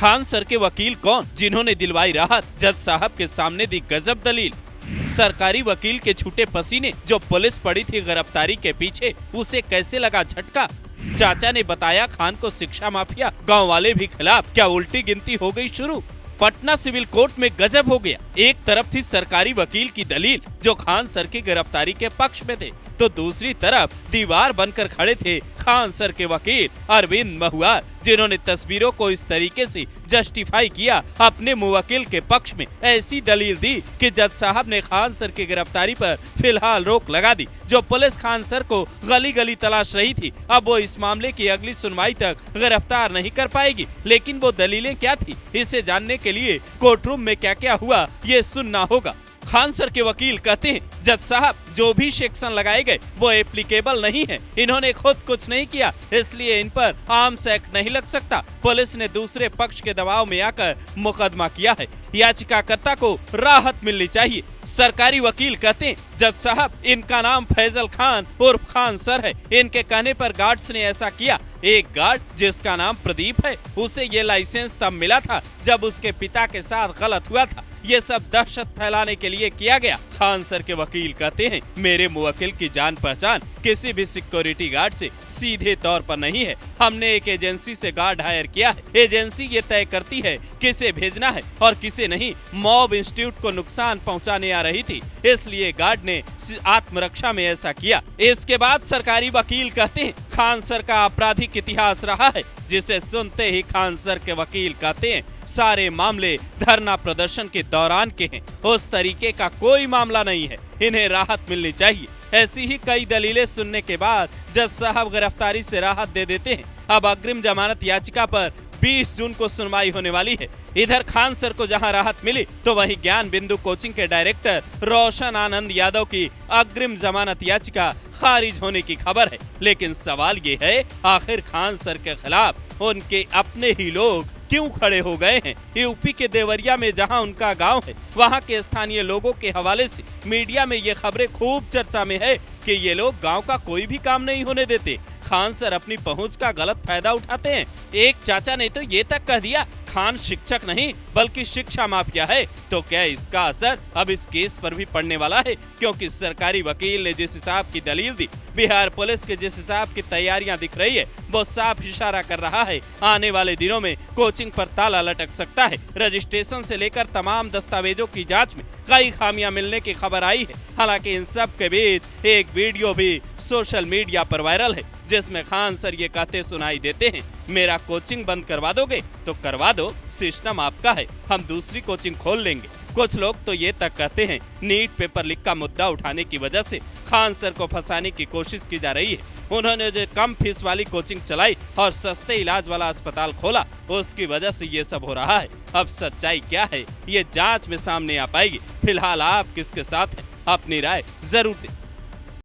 Khan sir के वकील कौन, जिन्होंने दिलवाई राहत, जज साहब के सामने दी गजब दलील। सरकारी वकील के छूटे पसीने, जो पुलिस पड़ी थी गिरफ्तारी के पीछे, उसे कैसे लगा झटका। चाचा ने बताया खान को शिक्षा माफिया, गांव वाले भी खिलाफ, क्या उल्टी गिनती हो गई शुरू। पटना सिविल कोर्ट में गजब हो गया। एक तरफ थी सरकारी वकील की दलील, जो खान सर की गिरफ्तारी के पक्ष में थे, तो दूसरी तरफ दीवार बनकर खड़े थे खान सर के वकील अरविंद महुआर, जिन्होंने तस्वीरों को इस तरीके से जस्टिफाई किया, अपने मुवक्किल के पक्ष में ऐसी दलील दी कि जज साहब ने खान सर की गिरफ्तारी पर फिलहाल रोक लगा दी। जो पुलिस खान सर को गली गली तलाश रही थी, अब वो इस मामले की अगली सुनवाई तक गिरफ्तार नहीं कर पाएगी। लेकिन वो दलीलें क्या थी, इसे जानने के लिए कोर्ट रूम में क्या क्या हुआ ये सुनना होगा। खान सर के वकील कहते हैं, जज साहब जो भी सेक्शन लगाए गए वो एप्लीकेबल नहीं है, इन्होंने खुद कुछ नहीं किया, इसलिए इन पर आर्म्स एक्ट नहीं लग सकता। पुलिस ने दूसरे पक्ष के दबाव में आकर मुकदमा किया है, याचिकाकर्ता को राहत मिलनी चाहिए। सरकारी वकील कहते हैं, जज साहब इनका नाम फैजल खान उर्फ खान सर है, इनके कहने पर गार्ड्स ने ऐसा किया। एक गार्ड जिसका नाम प्रदीप है, उसे ये लाइसेंस तब मिला था जब उसके पिता के साथ गलत हुआ था। ये सब दहशत फैलाने के लिए किया गया। खान सर के वकील कहते हैं, मेरे मुवक्किल की जान पहचान किसी भी सिक्योरिटी गार्ड से सीधे तौर पर नहीं है, हमने एक एजेंसी से गार्ड हायर किया है। एजेंसी ये तय करती है किसे भेजना है और किसे नहीं। मॉब इंस्टीट्यूट को नुकसान पहुंचाने आ रही थी, इसलिए गार्ड ने आत्मरक्षा में ऐसा किया। इसके बाद सरकारी वकील कहते हैं, खान सर का आपराधिक इतिहास रहा है, जिसे सुनते ही खान सर के वकील कहते हैं, सारे मामले धरना प्रदर्शन के दौरान के हैं, उस तरीके का कोई मामला नहीं है, इन्हें राहत मिलनी चाहिए। ऐसी ही कई दलीलें सुनने के बाद जज साहब गिरफ्तारी से राहत दे देते हैं। अब अग्रिम जमानत याचिका पर 20 जून को सुनवाई होने वाली है। इधर खान सर को जहां राहत मिली, तो वहीं ज्ञान बिंदु कोचिंग के डायरेक्टर रोशन आनंद यादव की अग्रिम जमानत याचिका खारिज होने की खबर है। लेकिन सवाल ये है, आखिर खान सर के खिलाफ उनके अपने ही लोग क्यों खड़े हो गए हैं। यूपी के देवरिया में जहां उनका गांव है, वहां के स्थानीय लोगों के हवाले से मीडिया में ये खबरें खूब चर्चा में है कि ये लोग गांव का कोई भी काम नहीं होने देते। खान सर अपनी पहुंच का गलत फायदा उठाते हैं। एक चाचा ने तो ये तक कह दिया, खान शिक्षक नहीं बल्कि शिक्षा माफिया है। तो क्या इसका असर अब इस केस पर भी पड़ने वाला है? क्योंकि सरकारी वकील ने जिस हिसाब की दलील दी, बिहार पुलिस के जिस हिसाब की तैयारियां दिख रही है, वो साफ इशारा कर रहा है आने वाले दिनों में कोचिंग पर ताला लटक सकता है। रजिस्ट्रेशन से लेकर तमाम दस्तावेजों की जांच में कई खामियां मिलने की खबर आई है। हालांकि इन सब के बीच एक वीडियो भी सोशल मीडिया पर वायरल है, जिसमें खान सर ये कहते सुनाई देते हैं, मेरा कोचिंग बंद करवा दोगे तो करवा दो, सिस्टम आपका है, हम दूसरी कोचिंग खोल लेंगे। कुछ लोग तो ये तक कहते हैं, नीट पेपर लीक का मुद्दा उठाने की वजह से खान सर को फंसाने की कोशिश की जा रही है। उन्होंने जो कम फीस वाली कोचिंग चलाई और सस्ते इलाज वाला अस्पताल खोला, उसकी वजह से ये सब हो रहा है। अब सच्चाई क्या है, ये जांच में सामने आ पाएगी। फिलहाल आप किसके साथ हैं, अपनी राय जरूर दें।